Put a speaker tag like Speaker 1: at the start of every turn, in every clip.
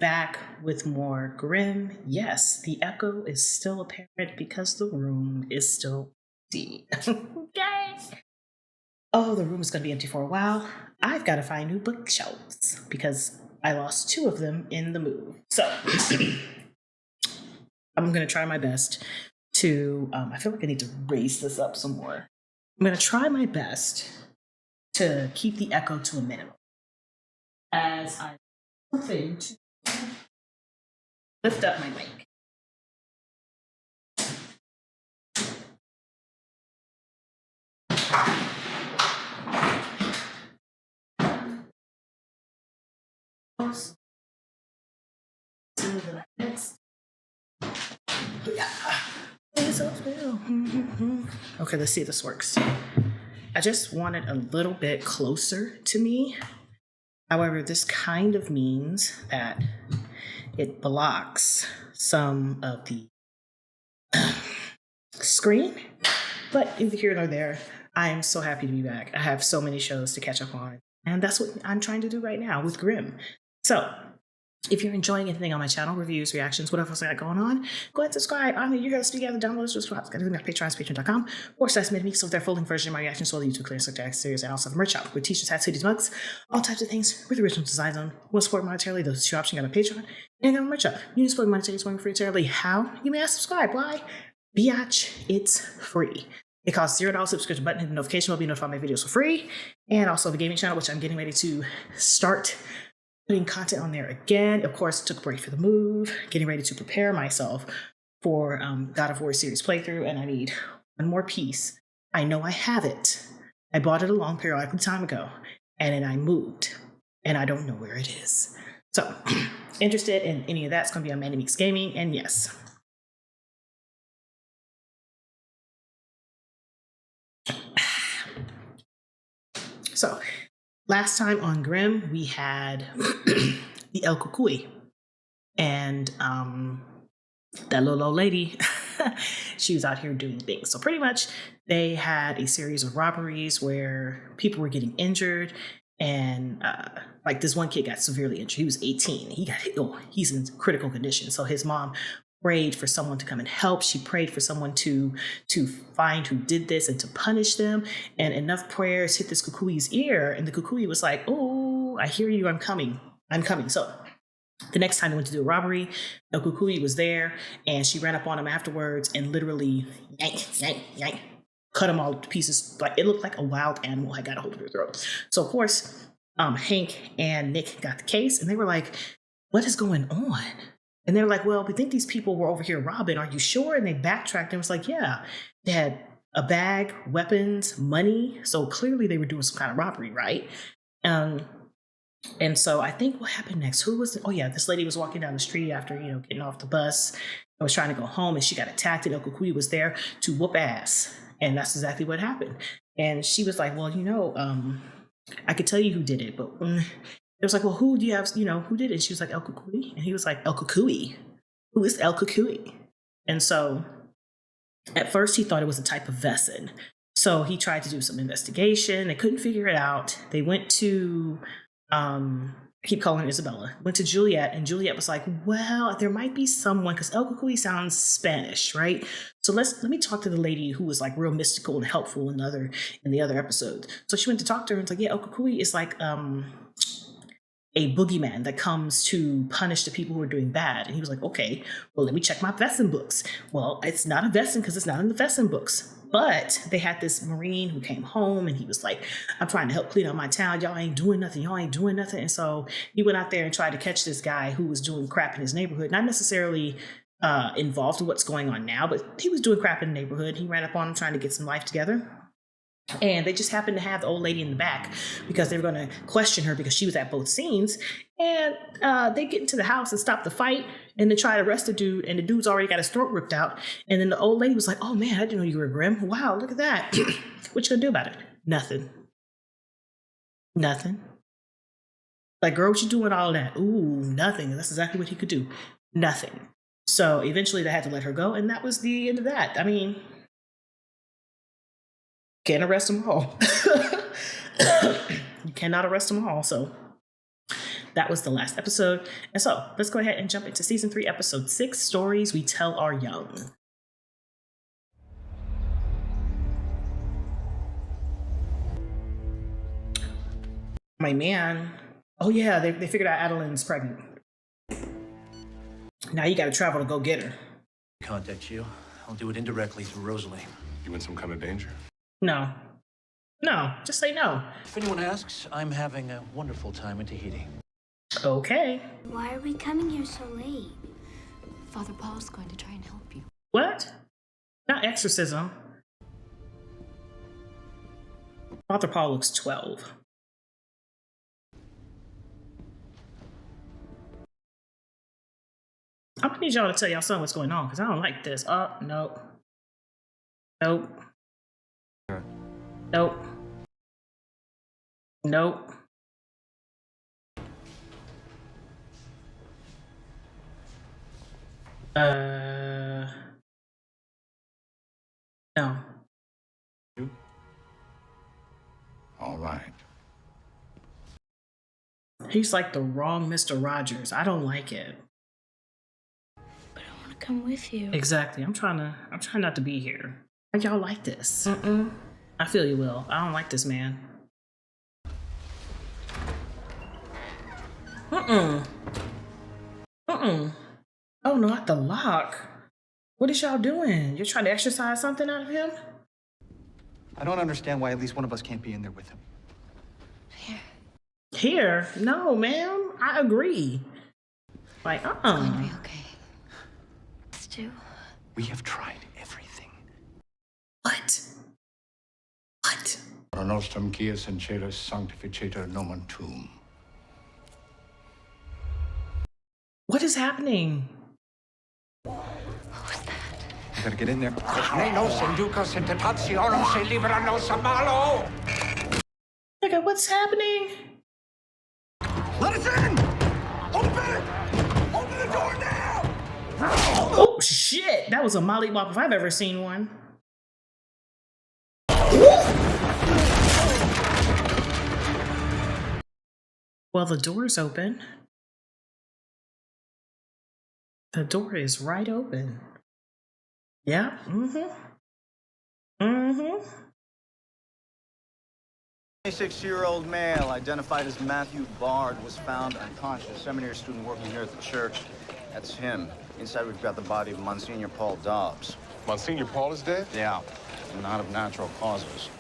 Speaker 1: back with more Grimm. Yes, the echo is still apparent because the room is still empty. Okay. Oh, the room is going to be empty for a while. I've got to find new bookshelves because I lost 2 of them in the move. So I'm going to try my best to, I feel like I need to raise this up some more. I'm going to try my best to keep the echo to a minimum as I'm hoping to lift up my mic. To the next. Yeah. Okay, let's see if this works. I just want it a little bit closer to me. However, this kind of means that it blocks some of the screen. But either here nor there, I am so happy to be back. I have so many shows to catch up on. And that's what I'm trying to do right now with Grimm. So if you're enjoying anything on my channel, reviews, reactions, whatever else I got going on, go ahead and subscribe. I'm here to speak out the downloads. Subscribe. Got to my Patreon, patreon.com/ManicMeeks with their full-length version of my reactions to all the YouTube clear subject series, and also the merch shop with t-shirts, hats, hoodies, mugs, all types of things with original designs on. We'll support monetarily. Those 2 options got a Patreon and I got a merch shop. You can support monetarily, supporting monetarily. How? You may ask, subscribe. Why? Biatch, it's free. It costs $0 subscription button, and the notification will be notified my videos for free. And also the gaming channel, which I'm getting ready to start putting content on there again. Of course, took a break for the move, getting ready to prepare myself for God of War series playthrough, and I need one more piece. I know I have it. I bought it a long periodical time ago, and then I moved, and I don't know where it is. So, interested in any of that's going to be on ManicMeeks Gaming, and yes. So, last time on Grimm, we had the El Kukui, and that little old lady, she was out here doing things. So pretty much they had a series of robberies where people were getting injured, and like this one kid got severely injured. He was 18. He's in critical condition. So his mom prayed for someone to come and help. She prayed for someone to find who did this and to punish them. And enough prayers hit this Kukui's ear, and the Kukui was like, "Oh, I hear you. I'm coming. I'm coming." So the next time they went to do a robbery, the Kukui was there, and she ran up on him afterwards and literally yank, cut him all to pieces. Like it looked like a wild animal had got a hold of her throat. So of course, Hank and Nick got the case, and they were like, "What is going on?" And they were like, "Well, we think these people were over here robbing. Are you sure?" And they backtracked and was like, "Yeah, they had a bag, weapons, money. So clearly they were doing some kind of robbery, right?" And so I think what happened next, who was it? Oh yeah, this lady was walking down the street after, getting off the bus and was trying to go home, and she got attacked, and El Kukui was there to whoop ass. And that's exactly what happened. And she was like, "Well, I could tell you who did it, but it was like, well, who do you have, who did it?" And she was like, "El Kukui." And he was like, "El Kukui? Who is El Kukui?" And so at first he thought it was a type of Vesson. So he tried to do some investigation. They couldn't figure it out. They went to, I keep calling her Isabella, went to Juliet, and Juliet was like, "Well, there might be someone," because El Kukui sounds Spanish, right? So let me talk to the lady who was like real mystical and helpful in the other episode. So she went to talk to her and was like, "Yeah, El Kukui is like, a boogeyman that comes to punish the people who are doing bad." And he was like, "Okay, well, let me check my Vesson books." Well, it's not a Vesson because it's not in the Vesson books. But they had this Marine who came home, and he was like, "I'm trying to help clean up my town. Y'all ain't doing nothing. Y'all ain't doing nothing." And so he went out there and tried to catch this guy who was doing crap in his neighborhood, not necessarily involved in what's going on now, but he was doing crap in the neighborhood. He ran up on him trying to get some life together. And they just happened to have the old lady in the back because they were going to question her because she was at both scenes. And they get into the house and stop the fight and then try to arrest the dude. And the dude's already got his throat ripped out. And then the old lady was like, "Oh man, I didn't know you were Grimm. Wow, look at that." "What you gonna do about it?" "Nothing." "Nothing." Like, "Girl, what you doing all that?" "Ooh, nothing." That's exactly what he could do. Nothing. So eventually they had to let her go. And that was the end of that. I mean, can't arrest them all. You cannot arrest them all. So that was the last episode. And so let's go ahead and jump into season 3, episode 6, Stories We Tell Our Young. My man. Oh yeah, they figured out Adeline's pregnant. Now you gotta travel to go get her.
Speaker 2: Contact you. I'll do it indirectly through Rosalie.
Speaker 3: You in some kind of danger?
Speaker 1: No. No, just say no.
Speaker 2: If anyone asks, I'm having a wonderful time in Tahiti.
Speaker 1: Okay.
Speaker 4: Why are we coming here so late?
Speaker 5: Father Paul's going to try and help you.
Speaker 1: What? Not exorcism. Father Paul looks 12. I'm gonna need y'all to tell y'all son what's going on, because I don't like this. Oh, nope. Nope. Nope. Nope. No.
Speaker 3: All right.
Speaker 1: He's like the wrong Mr. Rogers. I don't like it.
Speaker 4: But I want to come with you.
Speaker 1: Exactly. I'm trying not to be here. Why y'all like this? I feel you, Will. I don't like this man. Oh, no, not the lock. What is y'all doing? You're trying to exercise something out of him?
Speaker 6: I don't understand why at least one of us can't be in there with him.
Speaker 1: Here? No, ma'am. I agree. Like,
Speaker 5: It's going to be okay.
Speaker 4: Stu.
Speaker 6: We have tried everything.
Speaker 1: What? What?
Speaker 3: Pro nostrum quia sinceris sanctificetur nomen tuum.
Speaker 1: What is happening?
Speaker 6: We gotta get in there.
Speaker 1: Okay, what's happening?
Speaker 6: Let us in! Open it! Open the door now!
Speaker 1: Oh, shit. That was a mollywop if I've ever seen one. Well, the door's open. The door is right open. Yeah. Mm-hmm.
Speaker 7: 26-year-old male identified as Matthew Bard was found unconscious. Seminary student working here at the church. That's him. Inside we've got the body of Monsignor Paul Dobbs.
Speaker 3: Monsignor Paul is dead?
Speaker 7: Yeah, not of natural causes.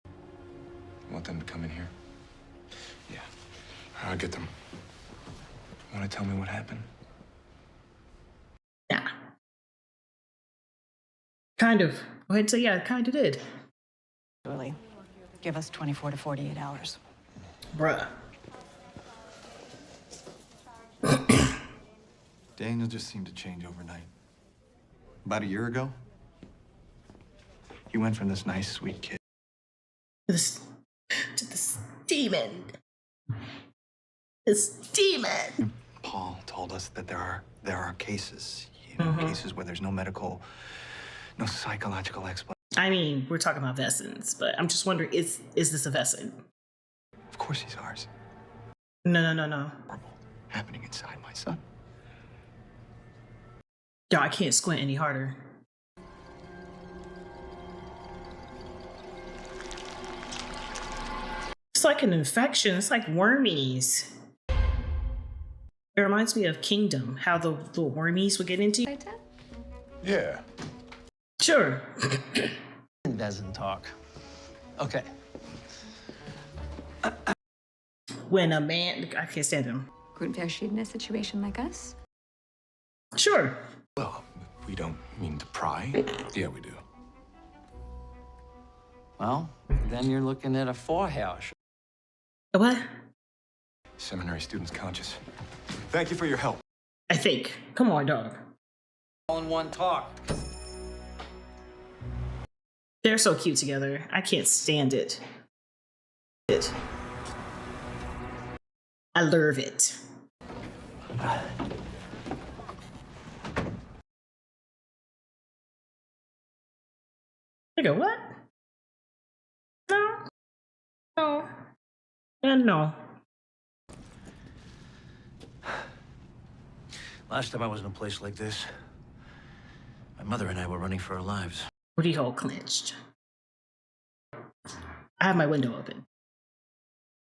Speaker 3: You want them to come in here? Yeah. I'll get them. Want to tell me what happened?
Speaker 1: Yeah. Kind of. Go ahead and say, yeah, kind of did.
Speaker 5: Really. Give us 24 to 48 hours.
Speaker 1: Bruh.
Speaker 6: Daniel just seemed to change overnight. About a year ago, he went from this nice, sweet kid
Speaker 1: To this demon. This demon.
Speaker 6: Paul told us that there are cases, cases where there's no medical, no psychological explanation.
Speaker 1: I mean, we're talking about Vessons, but I'm just wondering, is this a Vesson?
Speaker 6: Of course he's ours.
Speaker 1: No.
Speaker 6: Horrible happening inside my son.
Speaker 1: Yo, I can't squint any harder. It's like an infection. It's like wormies. It reminds me of Kingdom, how the wormies would get into you.
Speaker 3: Yeah.
Speaker 1: Sure.
Speaker 2: Doesn't talk. Okay.
Speaker 1: When a man, I can't stand him.
Speaker 5: Grunfeld in a situation like us?
Speaker 1: Sure.
Speaker 3: Well, we don't mean to pry. Yeah, we do.
Speaker 2: Well, then you're looking at a forehouse.
Speaker 1: What?
Speaker 3: Seminary students conscious. Thank you for your help.
Speaker 1: I think. Come on, dog.
Speaker 2: All in one talk.
Speaker 1: They're so cute together. I can't stand it. I love it. Nigga, what? No. No. And no.
Speaker 2: Last time I was in a place like this, my mother and I were running for our lives.
Speaker 1: Booty hole clenched. I have my window open.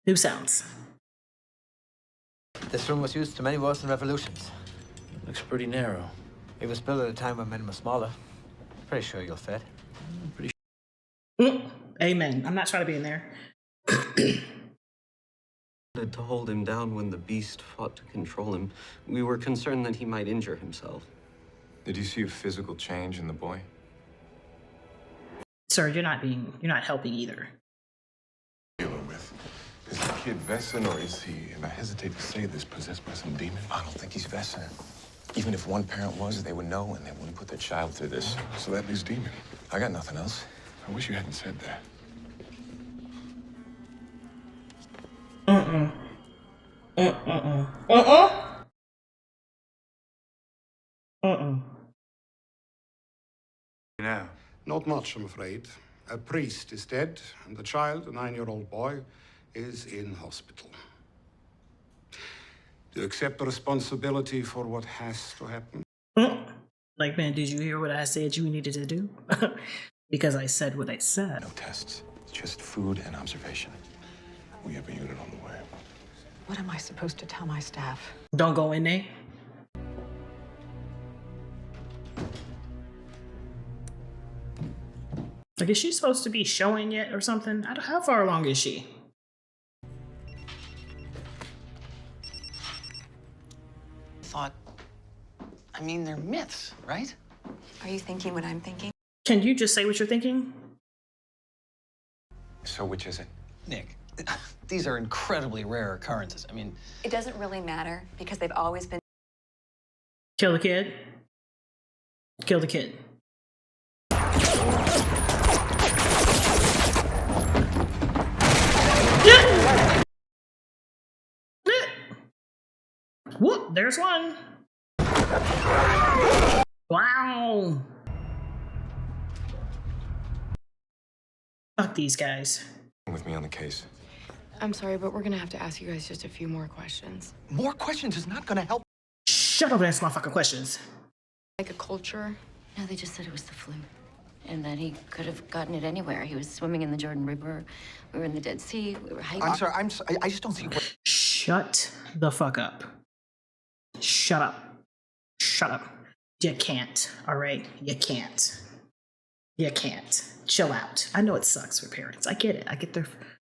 Speaker 1: New sounds.
Speaker 8: This room was used to many wars and revolutions.
Speaker 2: Looks pretty narrow.
Speaker 8: It was built at a time when men were smaller. Pretty sure you'll fit.
Speaker 1: Amen. I'm not trying to be in there.
Speaker 9: To hold him down when the beast fought to control him. We were concerned that he might injure himself.
Speaker 3: Did you see a physical change in the boy?
Speaker 1: Sir, you're not helping either.
Speaker 3: Dealing with. Is the kid Vesson, or is he, and I hesitate to say this, possessed by some demon?
Speaker 10: I don't think he's Vesson. Even if one parent was, they would know and they wouldn't put their child through this.
Speaker 3: So that means demon.
Speaker 10: I got nothing else.
Speaker 3: I wish you hadn't said that.
Speaker 11: Now, not much, I'm afraid. A priest is dead, and the child, a 9-year-old boy, is in hospital. Do you accept the responsibility for what has to happen?
Speaker 1: Like, man, did you hear what I said you needed to do? Because I said what I said.
Speaker 10: No tests, just food and observation.
Speaker 3: We have a unit on the way.
Speaker 5: What am I supposed to tell my staff?
Speaker 1: Don't go in there. Like, is she supposed to be showing yet or something? How far along is she?
Speaker 2: I mean, they're myths, right?
Speaker 5: Are you thinking what I'm thinking?
Speaker 1: Can you just say what you're thinking?
Speaker 10: So which is it?
Speaker 2: Nick, these are incredibly rare occurrences. I mean,
Speaker 5: It doesn't really matter because they've always been.
Speaker 1: Kill the kid. Kill the kid. Whoop, there's one. Wow. Fuck these guys.
Speaker 3: With me on the case.
Speaker 12: I'm sorry, but we're gonna have to ask you guys just a few more questions.
Speaker 6: More questions is not gonna help.
Speaker 1: Shut up and answer my fucking questions.
Speaker 12: Like a culture?
Speaker 4: No, they just said it was the flu. And that he could have gotten it anywhere. He was swimming in the Jordan River. We were in the Dead Sea. We were hiking.
Speaker 6: I'm sorry, I just don't see what...
Speaker 1: Shut the fuck up. Shut up. Shut up. You can't, all right? You can't. You can't. Chill out. I know it sucks for parents. I get it. I get their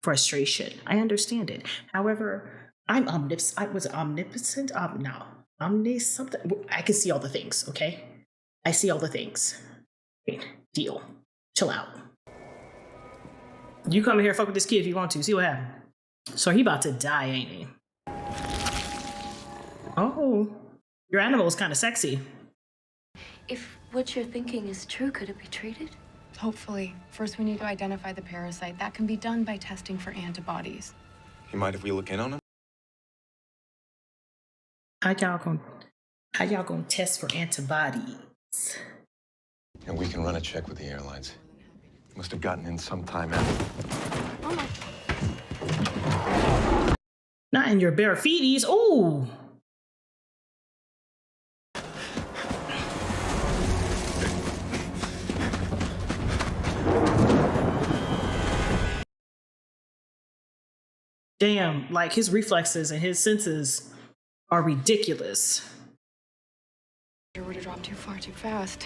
Speaker 1: frustration. I understand it. However, I'm omnipotent. Was it omnipotent? No. Something. I can see all the things, okay? I see all the things. Okay, deal. Chill out. You come in here, fuck with this kid if you want to. See what happens. So he about to die, ain't he? Oh, your animal is kind of sexy.
Speaker 4: If what you're thinking is true, could it be treated?
Speaker 12: Hopefully. First, we need to identify the parasite. That can be done by testing for antibodies.
Speaker 3: You mind if we look in on him?
Speaker 1: How y'all gonna test for antibodies?
Speaker 3: And we can run a check with the airlines. Must have gotten in sometime after.
Speaker 1: Not in your bare feeties. Ooh. Damn, like his reflexes and his senses are ridiculous.
Speaker 12: You would have dropped too far too fast.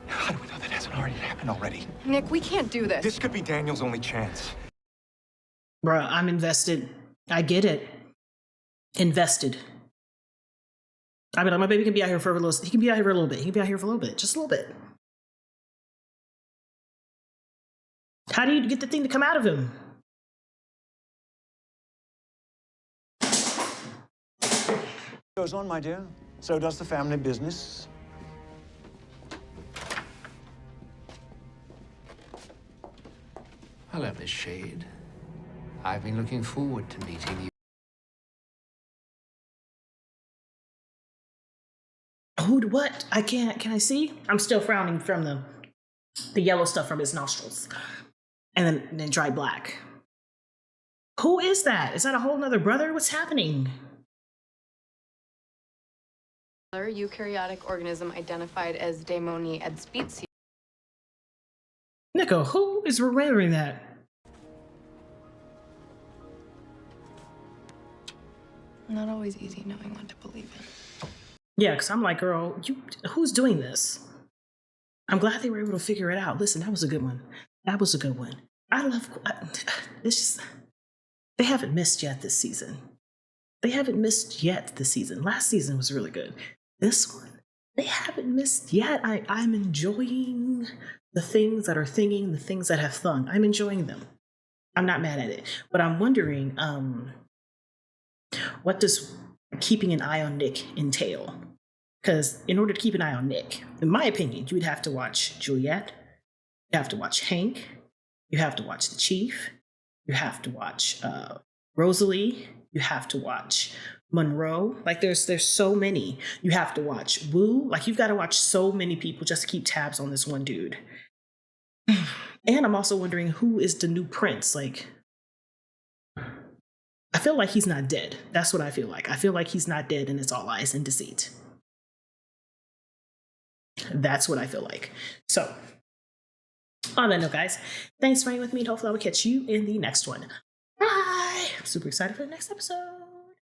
Speaker 6: How do we know that hasn't already happened already?
Speaker 12: Nick, we can't do this.
Speaker 6: This could be Daniel's only chance.
Speaker 1: Bruh, I'm invested. I get it. Invested. I mean, my baby can be out here for a little. He can be out here for a little bit. He can be out here for a little bit, just a little bit. How do you get the thing to come out of him?
Speaker 7: Goes on, my dear. So does the family business.
Speaker 2: Hello, Miss Shade. I've been looking forward to meeting you.
Speaker 1: Who? What? I can't. Can I see? I'm still frowning from the yellow stuff from his nostrils, and then dry black. Who is that? Is that a whole nother brother? What's happening?
Speaker 12: Eukaryotic organism identified as Daemoni species.
Speaker 1: Nico, who is remembering that?
Speaker 12: Not always easy knowing what to believe in.
Speaker 1: Yeah, because I'm like, girl, who's doing this? I'm glad they were able to figure it out. Listen, that was a good one. That was a good one. They haven't missed yet this season. They haven't missed yet this season. Last season was really good. This one, they haven't missed yet. I'm enjoying the things that are thinging, the things that have thung. I'm enjoying them. I'm not mad at it. But I'm wondering, what does keeping an eye on Nick entail? Because in order to keep an eye on Nick, in my opinion, you would have to watch Juliet, you have to watch Hank, you have to watch the Chief, you have to watch Rosalie, you have to watch Monroe. Like there's so many. You have to watch Wu. Like you've got to watch so many people just to keep tabs on this one dude. And I'm also wondering who is the new prince. Like, I feel like he's not dead. That's what I feel like. I feel like he's not dead and it's all lies and deceit. That's what I feel like. So, on that note, guys, thanks for being with me. Hopefully I will catch you in the next one. Bye! I'm super excited for the next episode.